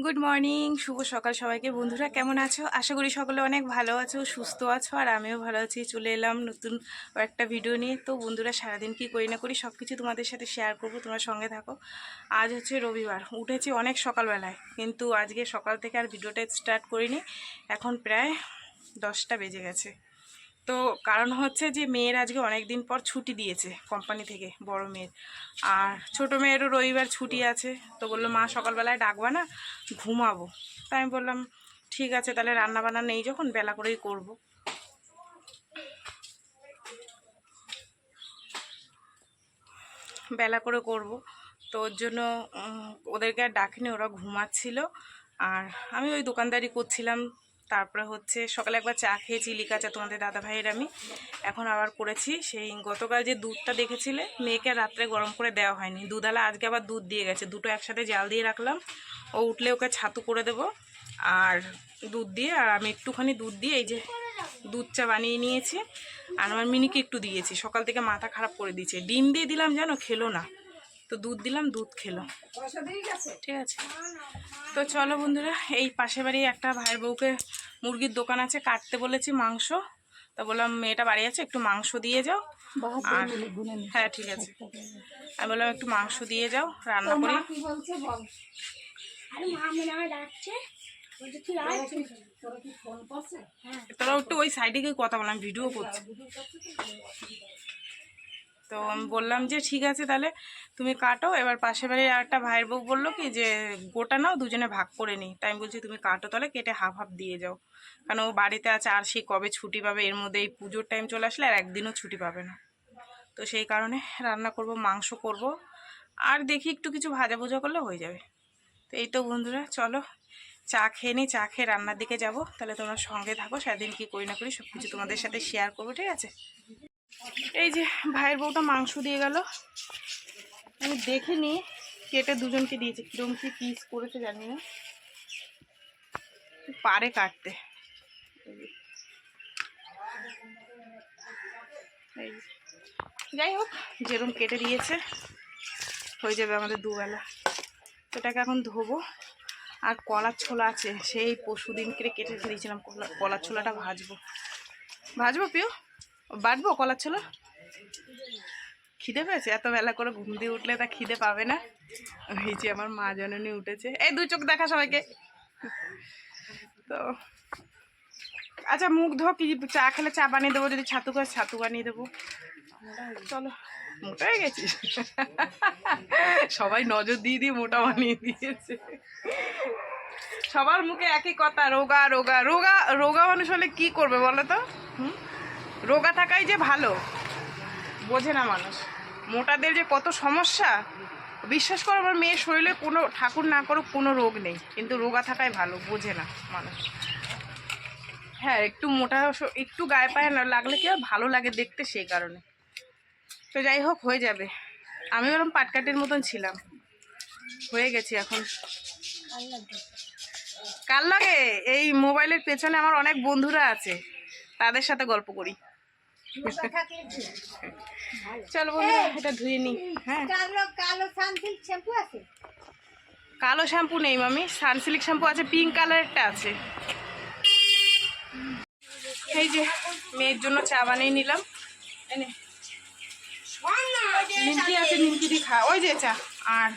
Good morning, শুভ সকাল সবাইকে। বন্ধুরা কেমন আছো? আশা করি সকলে অনেক ভালো আছো, সুস্থ আছো, আর আমিও ভালো আছি। চলে এলাম নতুন একটা ভিডিও নিয়ে। তো বন্ধুরা, সারাদিন কি করি না করি সব কিছু তোমাদের সাথে শেয়ার করবো, তোমরা সঙ্গে থাকো। আজ হচ্ছে রবিবার, উঠেছি অনেক সকালবেলায়, কিন্তু আজকে সকাল থেকে আর ভিডিওটা স্টার্ট করিনি। এখন প্রায় 10টা বেজে গেছে। তো কারণ হচ্ছে যে মেয়ের আজকে অনেক দিন পর ছুটি দিয়েছে কোম্পানি থেকে, বড় মেয়ের। আর ছোট মেয়েরও রবিবার ছুটি আছে। তো বললো মা সকালবেলায় ডাকবা না, ঘুমাবো। তাই আমি বললাম ঠিক আছে, তাহলে রান্না বান্না নেই যখন বেলা করেই করব। বেলা করে করব। তো ওর জন্য ওদেরকে আর ডাকিনি, ওরা ঘুমাচ্ছিল। আর আমি ওই দোকানদারি করছিলাম। তারপরে হচ্ছে সকালে একবার চা খেয়েছি, লিকা চা, তোমাদের দাদা ভাইয়ের আমি। এখন আবার করেছি সেই গতকাল যে দুধটা দেখেছিলে, মেয়েকে রাত্রে গরম করে দেওয়া হয়নি, দুধালা আজকে আবার দুধ দিয়ে গেছে। দুটো একসাথে জাল দিয়ে রাখলাম, ও উঠলে ওকে ছাতু করে দেব। আর দুধ দিয়ে, আর আমি একটুখানি দুধ দিয়ে এই যে দুধ চা বানিয়ে নিয়েছি। আর আমার মিনিকে একটু দিয়েছি, সকাল থেকে মাথা খারাপ করে দিয়েছে। ডিম দিয়ে দিলাম জানো, খেলো না। তো দুধ দিলাম, দুধ খেলো। ঠিক আছে। তো চলো বন্ধুরা, এই পাশে বাড়ি একটা ভাইয়ের বউকে মুরগির দোকান আছে, কাটতে বলেছি মাংস। তা বললাম মেয়েটা বাড়ি আছে, একটু মাংস দিয়ে যাও। আর হ্যাঁ ঠিক আছে, আমি বললাম একটু মাংস দিয়ে যাও, রান্না করি। তোরা একটু ওই সাইডে গিয়ে কথা বললাম, ভিডিও করছি। তো আমি বললাম যে ঠিক আছে তাহলে তুমি কাটো। এবার পাশে বাড়ির আর একটা ভাইয়ের বউ বললো কি যে গোটা নাও, দুজনে ভাগ করে নিই। তাই আমি বলছি তুমি কাটো, তাহলে কেটে হাফ হাফ দিয়ে যাও। কারণ ও বাড়িতে আছে, আর সেই কবে ছুটি পাবে, এর মধ্যে এই পুজোর টাইম চলে আসলে আর একদিনও ছুটি পাবে না। তো সেই কারণে রান্না করব, মাংস করব, আর দেখি একটু কিছু ভাজা ভুজা করলে হয়ে যাবে। তো এই তো বন্ধুরা, চলো চা খেয়ে নিই, চা খেয়ে রান্নার দিকে যাব। তাহলে তোমরা সঙ্গে থাকো, সারাদিন কি করি না করি সব কিছু তোমাদের সাথে শেয়ার করবো, ঠিক আছে? এই যে ভাইয়ের বউটা মাংস দিয়ে গেল, আমি দেখিনি, কেটে দুজনকে দিয়েছে। কিরম কি পিস করেছে জানি না, পারে কাটতে। এই যাই হোক, যেরকম কেটে দিয়েছে হয়ে যাবে আমাদের দুবেলা। এটাকে এখন ধোবো। আর কলার ছোলা আছে, সেই পরশু দিন কেটে রেখে দিয়েছিলাম, কলার ছোলাটা ভাজবো। ভাজবো প্রিয়, বাটবো কলার ছোলা। খিদে পেয়েছে, এত বেলা করে ঘুম দিয়ে উঠলে তা খিদে পাবে না। এই যে আমার মা জননী উঠেছে, এই দুই চোখ দেখা সবাইকে। তো আচ্ছা মুখ ধো, কি চা খেলে চা বানিয়ে দেবো, যদি ছাতু খাস ছাতু বানিয়ে দেবো। চলো, মোটা হয়ে গেছিস। সবাই নজর দিয়ে দিয়ে মোটা বানিয়ে দিয়েছে। সবার মুখে একই কথা, রোগা রোগা রোগা। রোগা মানুষ হলে কি করবে বলো তো? রোগা থাকাই যে ভালো, বোঝে না মানুষ। মোটাদের যে কত সমস্যা, বিশ্বাস করো আমার মেয়ের শরীরে কোনো, ঠাকুর না করুক, কোনো রোগ নেই, কিন্তু রোগা থাকাই ভালো, বোঝে না মানুষ। হ্যাঁ, একটু মোটা একটু গায়ে পায়ে না লাগলে কি আর ভালো লাগে দেখতে, সেই কারণে। তো যাই হোক, হয়ে যাবে। আমি ওরকম পাটকাটির মতন ছিলাম, হয়ে গেছি এখন। কার লাগে? এই মোবাইলের পেছনে আমার অনেক বন্ধুরা আছে, তাদের সাথে গল্প করি। চলো বন্ধুরা, এটা ধুয়ে নি। হ্যাঁ, কালো শ্যাম্পু নেই মামি, সানসিল্ক শ্যাম্পু আছে, পিঙ্ক কালারেরটা আছে। এই যে মেয়ের জন্য চা বানিয়ে নিলাম। নিমকি আছে, নিমকি দিয়ে খা। ওই যে চা। আর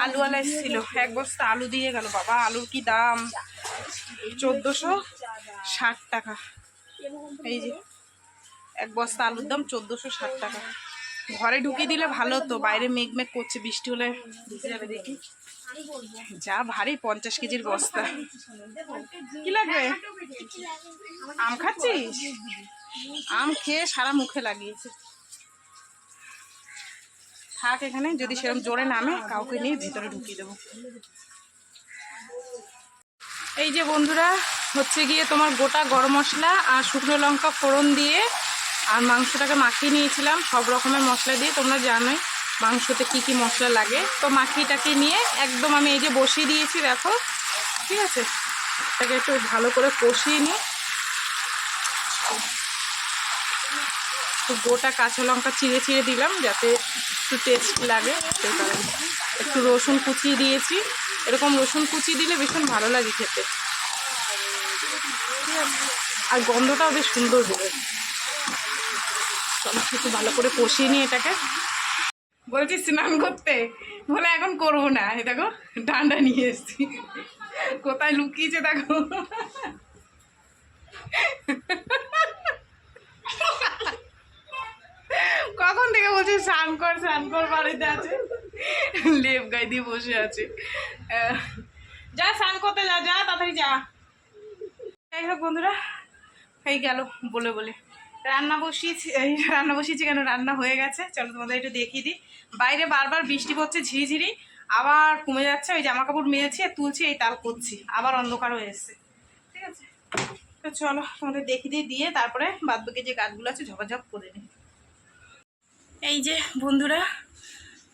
আলুওয়ালা এসেছিল, 1 বস্তা আলু দিয়ে গেল। বাবা, আলুর কি দাম! 1460 টাকা। এই যে 1 বস্তা আলুর দাম 1460 টাকা। ঘরে ঢুকিয়ে দিলে ভালো তো, বাইরে মেঘ মেঘ করছে, বৃষ্টি হলে ভিজে যাবে। দেখি যা ভারী, 50 কেজির বস্তা। কি লাগবে? আম খাচ্ছিস? আম খেয়ে সারা মুখে লাগিয়েছে। থাক এখানে, যদি সেরকম জোরে নামে কাউকে নিয়ে ভিতরে ঢুকিয়ে দেবো। এই যে বন্ধুরা, হচ্ছে গিয়ে তোমার গোটা গরম মশলা আর শুকনো লঙ্কা ফোড়ন দিয়ে আর মাংসটাকে মাখিয়ে নিয়েছিলাম সব রকমের মশলা দিয়ে। তোমরা জানোই মাংসতে কি কি মশলা লাগে। তো মাখিয়েটাকে নিয়ে একদম আমি এই যে বসিয়ে দিয়েছি, দেখো। ঠিক আছে, এটাকে একটু ভালো করে কষিয়ে নিই। তো গোটা কাঁচা লঙ্কা চিড়ে চিড়ে দিলাম, যাতে একটু টেস্ট লাগে, সেই কারণে একটু রসুন কুচিয়ে দিয়েছি। এরকম রসুন কুচি দিলে ভীষণ ভালো লাগে খেতে, ঠিক আছে? আর গন্ধটাও বেশ সুন্দর দেবে। চলো একটু ভালো করে কষিয়ে নিয়ে এটাকে। বলছি স্নান করতে, বলে এখন করবো না। এই দেখো ডান্ডা নিয়ে এসছি, কোথায় লুকিয়েছে দেখো। কখন থেকে বলছি স্নান কর, বাড়িতে আছে লেপ গায়ে দিয়ে বসে আছে। যা স্নান করতে যা, যা তাড়াতাড়ি যা। যাই হোক বন্ধুরা, হয়ে গেল বলে বলে রান্না বসিয়েছি কেন, রান্না হয়ে গেছে। চলো তোমাদের একটু দেখিয়ে দিই। বাইরে বারবার বৃষ্টি পড়ছে ঝিরিঝিরি, আবার কমে যাচ্ছে। ওই জামা কাপড় মেলছি আর তুলছি, এই তাল করছি, আবার অন্ধকার হয়ে এসছে, ঠিক আছে? তো চলো তোমাদের দেখিয়ে দিয়ে তারপরে বাদ বাকি যে গাছগুলো আছে ঝপাঝপ করে নিই। এই যে বন্ধুরা,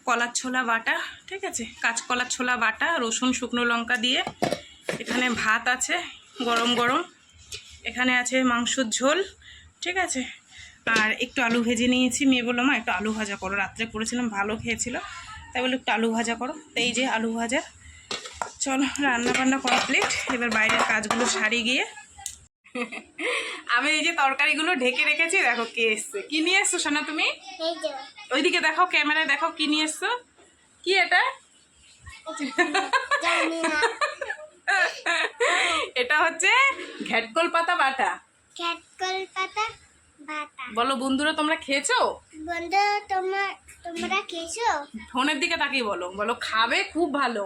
কলার ছোলা বাটা, ঠিক আছে? কাঁচকলার ছোলা বাটা, রসুন শুকনো লঙ্কা দিয়ে। এখানে ভাত আছে গরম গরম, এখানে আছে মাংসর ঝোল, ঠিক আছে? আর একটু আলু ভেজে নিয়েছি। মেয়ে বললো মা একটু আলু ভাজা করো, রাত্রে করেছিলাম ভালো খেয়েছিল, তাই বলে একটু আলু ভাজা করো। তো এই যে আলু ভাজা। চলো রান্না বান্না কমপ্লিট, এবার বাইরের কাজগুলো সারি গিয়ে। আমি এই যে তরকারিগুলো ঢেকে রেখেছি, দেখো কে এসছে। কি নিয়ে এসছো সোনা তুমি? ওইদিকে দেখো, ক্যামেরায় দেখো কি নিয়ে এসছো। কি এটা? এটা হচ্ছে ঘ্যাটকল পাতা বাটা। ঘ্যাটকল পাতা বাটা। বলো বন্ধুরা তোমরা খেয়েছো? বন্ধু তোমরা খেয়েছো? ফোনের দিকে তাকিয়ে বলো, বলো খাবে খুব ভালো,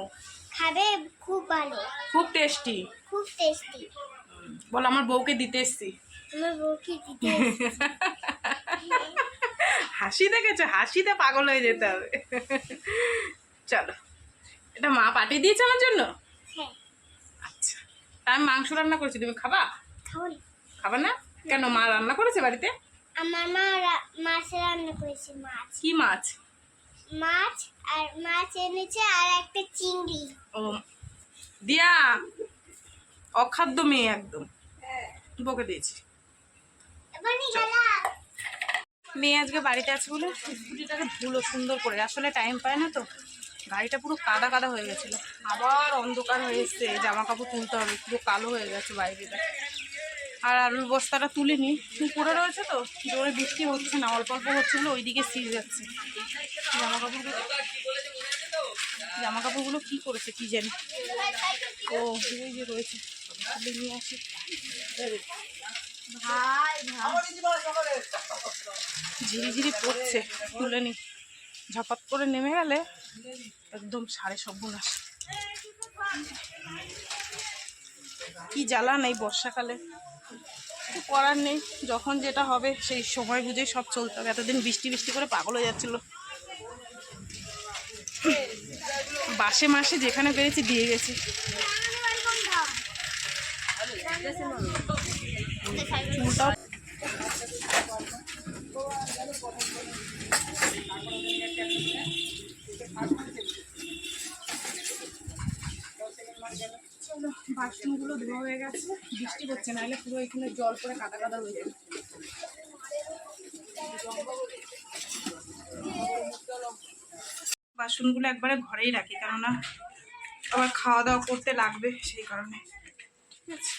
খাবে খুব ভালো, খুব টেস্টি। খুব টেস্টি। বলো আমার বউকে দিতে এসছি। তোমার বউকে দিতে হাসি দেখেছো? হাসিতে পাগল হয়ে যেতে হবে। চলো, এটা মা পাঠিয়ে দিয়েছে আমার জন্য। হ্যাঁ। আচ্ছা, তা আমি মাংস রান্না করেছি, তুমি খাবা? খাও না। খাবা না কেন? মা রান্না করেছে বাড়িতে। আমার মা মাছ রান্না করেছে। মাছ। কি মাছ? মাছ আর মাছ এনেছে, আর একটা চিংড়ি। ও দিয়া, অখাদ্য মেয়ে একদম, বকে দিয়েছি। মেয়ে আজকে বাড়িতে আছে বলে স্কুটিটাকে ধুলো সুন্দর করে, আসলে টাইম পায় না তো, গাড়িটা পুরো কাদা কাদা হয়ে গেছিলো। আবার অন্ধকার হয়ে এসছে, জামা কাপড় তুলতে হবে, পুরো কালো হয়ে গেছে বাইরেটা। আর আলুর বস্তাটা তুলিনি, পড়ে রয়েছে তো, জোরে বৃষ্টি হচ্ছে না, অল্প অল্প হচ্ছিলো, ওইদিকে সিজ যাচ্ছে। জামা কাপড়গুলো কি করেছে কি জানি। ও ওই যে রয়েছে, তুলে নিয়ে আসি। ঝিরিঝিরি পড়ছে, তুলে নি, ঝপাত করে নেমে গেলে একদম সাড়ে সর্বনাশ। কি জ্বালা নেই বর্ষাকালে, কিছু করার নেই, যখন যেটা হবে সেই সময় বুঝে সব চলতে হবে। এতদিন বৃষ্টি বৃষ্টি করে পাগল হয়ে যাচ্ছিল। বাসে মাসে যেখানে পেরেছি দিয়ে গেছি। চুলটাও বাসনগুলো ধোয়া হয়ে গেছে, বৃষ্টি হচ্ছে, নাহলে পুরো এখানে জল পরে কাদা কাদা হয়ে যাবে। বাসনগুলো একবারে ঘরেই রাখি, কেননা আবার খাওয়া দাওয়া করতে লাগবে, সেই কারণে। ঠিক আছে,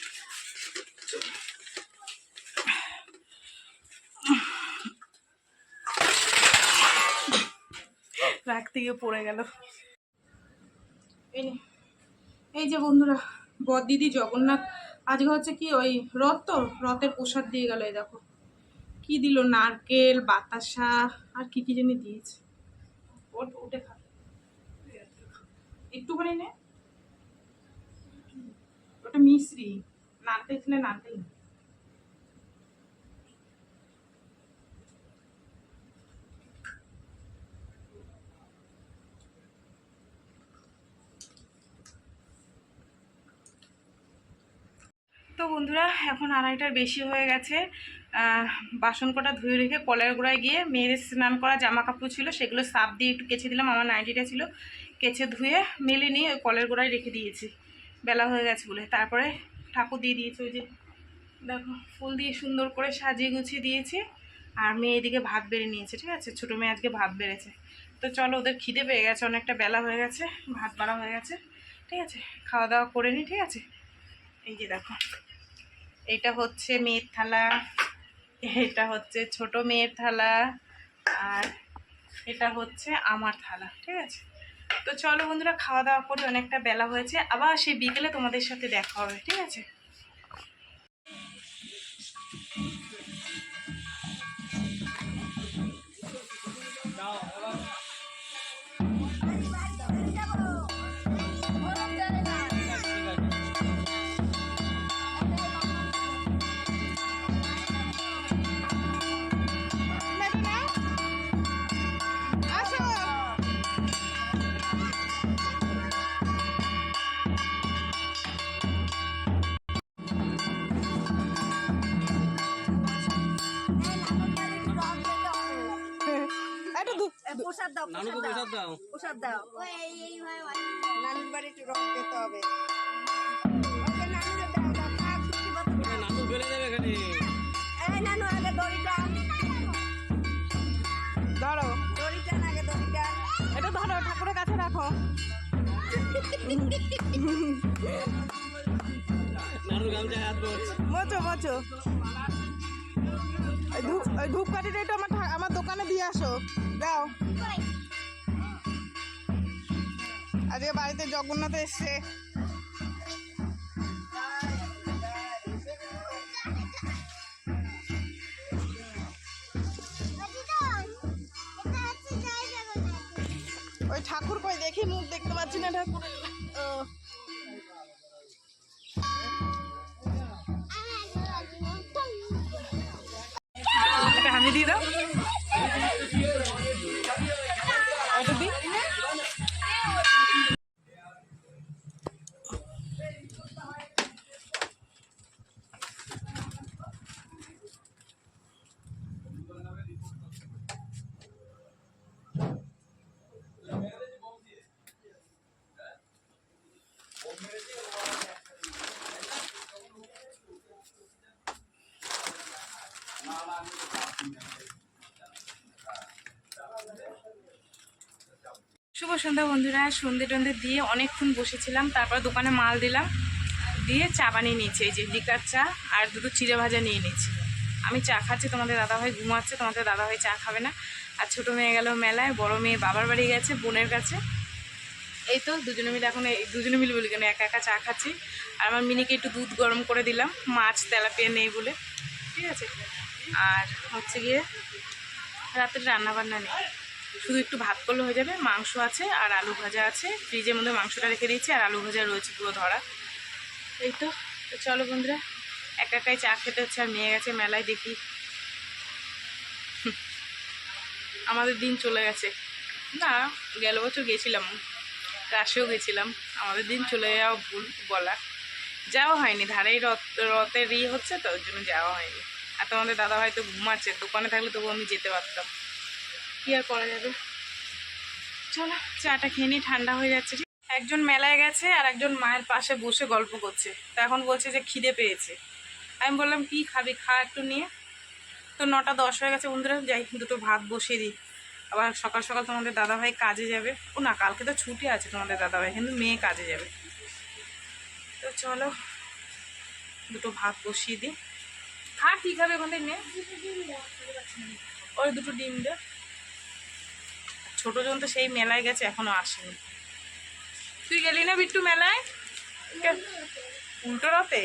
রাখতে গিয়ে পড়ে গেল। এই যে বন্ধুরা, বড়দিদি জগন্নাথ আজকে হচ্ছে কি ওই রথ, তো রথের প্রসাদ দিয়ে গেল। এই দেখো কি দিল, নারকেল, বাতাসা আর কি কি জানি দিয়েছে। ওটা খা, একটুখানি নে, ওটা মিশ্রি, নারকেল খেলে নারকেল না। তো বন্ধুরা এখন 2:30টার বেশি হয়ে গেছে। বাসন কটা ধুয়ে রেখে কলের গোড়ায় গিয়ে মেয়ের স্নান করা জামা কাপড় ছিল, সেগুলো সাফ দিয়ে একটু কেচে দিলাম। আমার নাইটিটা ছিল, কেচে ধুয়ে মেলে নিয়ে ওই কলের গোড়ায় রেখে দিয়েছি, বেলা হয়ে গেছে বলে। তারপরে ঠাকুর দিয়ে দিয়েছি, ওই যে দেখো ফুল দিয়ে সুন্দর করে সাজিয়ে গুছিয়ে দিয়েছি। আর মেয়ে এদিকে ভাত বেড়ে নিয়েছে, ঠিক আছে? ছোটো মেয়ে আজকে ভাত বেড়েছে। তো চলো, ওদের খিদে পেয়ে গেছে, অনেকটা বেলা হয়ে গেছে, ভাত বাড়া হয়ে গেছে। ঠিক আছে, খাওয়া দাওয়া করে নি। ঠিক আছে, এই যে দেখো, এটা হচ্ছে মেয়ের থালা, এটা হচ্ছে ছোট মেয়ের থালা, আর এটা হচ্ছে আমার থালা। ঠিক আছে, তো চলো বন্ধুরা, খাওয়া দাওয়া করে অনেকটা বেলা হয়েছে, আবার সেই বিকেলে তোমাদের সাথে দেখা হবে। ঠিক আছে, প্রসাদ দাও, নানুকে প্রসাদ দাও। প্রসাদ দাও। ওই এইভাবে নানুর বাড়ি একটু রং দিতে হবে। ওকে নানুরে দাও, দাও, থাক, সুখী মতো ওরে থাক। নানু ফেলে দেবে এখানে। এই নানু, আগে দড়িটা ধরো, দড়িটা আগে দড়িটা। এটা ধরো, ঠাকুরের কাছে রাখো। নানুর গামছায় হাত ধরছে। মোচো মোচো, ওই ধূপকাঠিটা একটু আমার দোকানে দিয়ে আসো, দাও। আজকে বাড়িতে জগন্নাথ এসছে। ওই ঠাকুর কই দেখি, মুখ দেখতে পাচ্ছি না ঠাকুর। এটা আমি দিয়ে দাও। এটা দি। শুভ সন্ধ্যা বন্ধুরা, সন্ধে টন্ধে দিয়ে অনেকক্ষণ বসেছিলাম, তারপর দোকানে মাল দিলাম, দিয়ে চা বানিয়ে নিয়েছি। এই যে লিকার চা আর দুটো চিড়ে ভাজা নিয়ে নিয়েছি। আমি চা খাচ্ছি, তোমাদের দাদাভাই ঘুমাচ্ছে, তোমাদের দাদাভাই চা খাবে না। আর ছোটো মেয়ে গেল মেলায়, বড় মেয়ে বাবার বাড়ি গেছে বোনের কাছে। এই তো দুজনে মিলে এখন, এই দুজনে মিলে বলি কেন, একা একা চা খাচ্ছি। আর আমার মিনিকে একটু দুধ গরম করে দিলাম, মাছ তেলাপিয়া নেই বলে। ঠিক আছে, আর হচ্ছে গিয়ে রাতের রান্নাবান্না নেই, শুধু একটু ভাত করলে হয়ে যাবে। মাংস আছে আর আলু ভাজা আছে, ফ্রিজের মধ্যে মাংসটা রেখে দিয়েছি, আর আলু ভাজা রয়েছে পুরো ধরা। এই তো, চলো বন্ধুরা, একা একাই চা খেতে হচ্ছে। আর মেয়ে গেছে মেলায়, দেখি। আমাদের দিন চলে গেছে না, গেল বছর গেছিলাম, কাশেও গেছিলাম। আমাদের দিন চলে যাওয়া ভুল বলা, যাওয়া হয়নি। ধারেই রথের হচ্ছে তো, ওই জন্য যাওয়া হয়নি। আর তোমাদের দাদা হয়তো ঘুমাচ্ছে, দোকানে থাকলে তবু আমি যেতে পারতাম, কি আর করা যাবে। চলো চাটা খেয়ে নিই, ঠান্ডা হয়ে যাচ্ছে। একজন মেলায় গেছে আর একজন মায়ের পাশে বসে গল্প করছে। তো এখন বলছে যে খিদে পেয়েছে। আমি বললাম কি খাবি, খা একটু নিয়ে। তো 9টা 10 হয়ে গেছে বন্ধুরা, যাই দুটো ভাত বসিয়ে দিই। আবার সকাল সকাল তোমাদের দাদাভাই কাজে যাবে। ও না, কালকে তো ছুটি আছে তোমাদের দাদাভাই, কিন্তু মেয়ে কাজে যাবে। তো চলো দুটো ভাত বসিয়ে দিই। খা, কী খাবে ওখানে মেয়ে? ওই দুটো ডিম দে। ছোটো জন তো সেই মেলায় গেছে, এখনো আসেনি। তুই গেলি না বিট্টু মেলায়? উল্টো রথে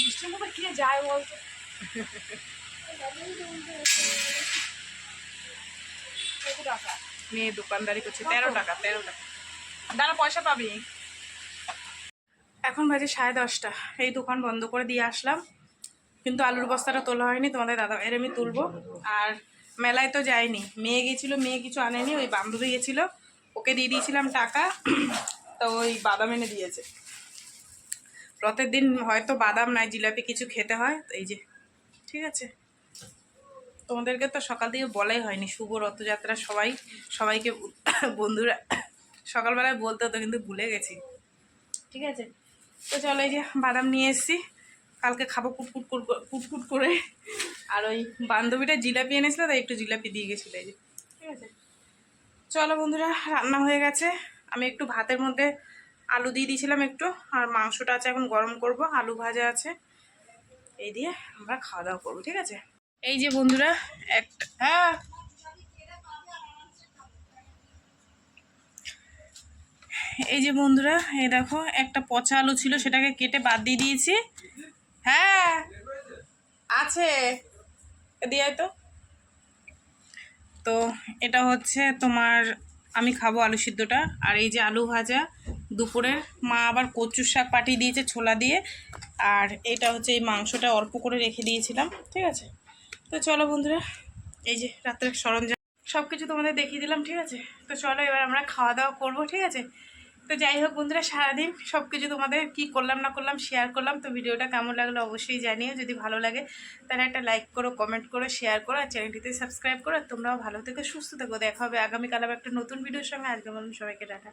বৃষ্টির মধ্যে কে যায় বলতো? মেয়ে দোকানদারি করছে, 13 টাকা 13 টাকা। দাঁড়া, পয়সা পাবি। এখন বাজে 10:30। এই দোকান বন্ধ করে দিয়ে আসলাম, কিন্তু আলুর বস্তাটা তোলা হয়নি, তোমাদের দাদা এর আমি তুলবো। আর মেলায় তো যাইনি, মেয়ে গেছিলো, মেয়ে কিছু আনেনি, ওই বান্ধবী গেছিলো, ওকে দিয়ে দিয়েছিলাম টাকা, তো ওই বাদাম এনে দিয়েছে। রথের দিন হয়তো বাদাম নাই জিলাপি কিছু খেতে হয়, এই যে। ঠিক আছে, তোমাদেরকে তো সকাল থেকে বলাই হয়নি শুভ রথযাত্রা। সবাইকে বন্ধুরা সকালবেলায় বলতে হতো, কিন্তু ভুলে গেছি। ঠিক আছে, তো চলো, এই যে বাদাম নিয়ে এসেছি, কালকে খাবো কুটকুট করে। আর ওই বান্ধবীটা জিলাপি এনেছিল, তাই একটু জিলাপি দিয়ে গেছিলো। এই যে ঠিক আছে। চলো বন্ধুরা, রান্না হয়ে গেছে। আমি একটু ভাতের মধ্যে আলু দিয়ে দিয়েছিলাম একটু, আর মাংসটা আছে এখন গরম করব, আলু ভাজা আছে, এই দিয়ে আমরা খাওয়া দাওয়া করবো, ঠিক আছে। এই যে বন্ধুরা একটা এই যে বন্ধুরা, এই দেখো একটা পচা আলু ছিল, সেটাকে কেটে বাদ দিয়ে দিয়েছি। হ্যাঁ আছে, দিয়ে তো। তো এটা হচ্ছে তোমার, আমি খাবো আলু সিদ্ধটা। আর এই যে আলু ভাজা দুপুরের, মা আবার কচুর শাক পাঠিয়ে দিয়েছে ছোলা দিয়ে। আর এটা হচ্ছে এই মাংসটা অল্প করে রেখে দিয়েছিলাম, ঠিক আছে। তো চলো বন্ধুরা, এই যে রাত্রের সরঞ্জাম সব কিছু তোমাদের দেখিয়ে দিলাম, ঠিক আছে। তো চলো এবার আমরা খাওয়া দাওয়া করবো, ঠিক আছে। তো যাই হোক বন্ধুরা, সারাদিন সব কিছু তোমাদের কি করলাম না করলাম শেয়ার করলাম। তো ভিডিওটা কেমন লাগলো অবশ্যই জানিও। যদি ভালো লাগে তাহলে একটা লাইক করো, কমেন্ট করো, শেয়ার করো, আর চ্যানেলটিতে সাবস্ক্রাইব করো। আর তোমরাও ভালো থেকো, সুস্থ থেকো। দেখা হবে আগামীকাল আবার একটা নতুন ভিডিওর সঙ্গে। আজকে বলুন সবাইকে টাটা।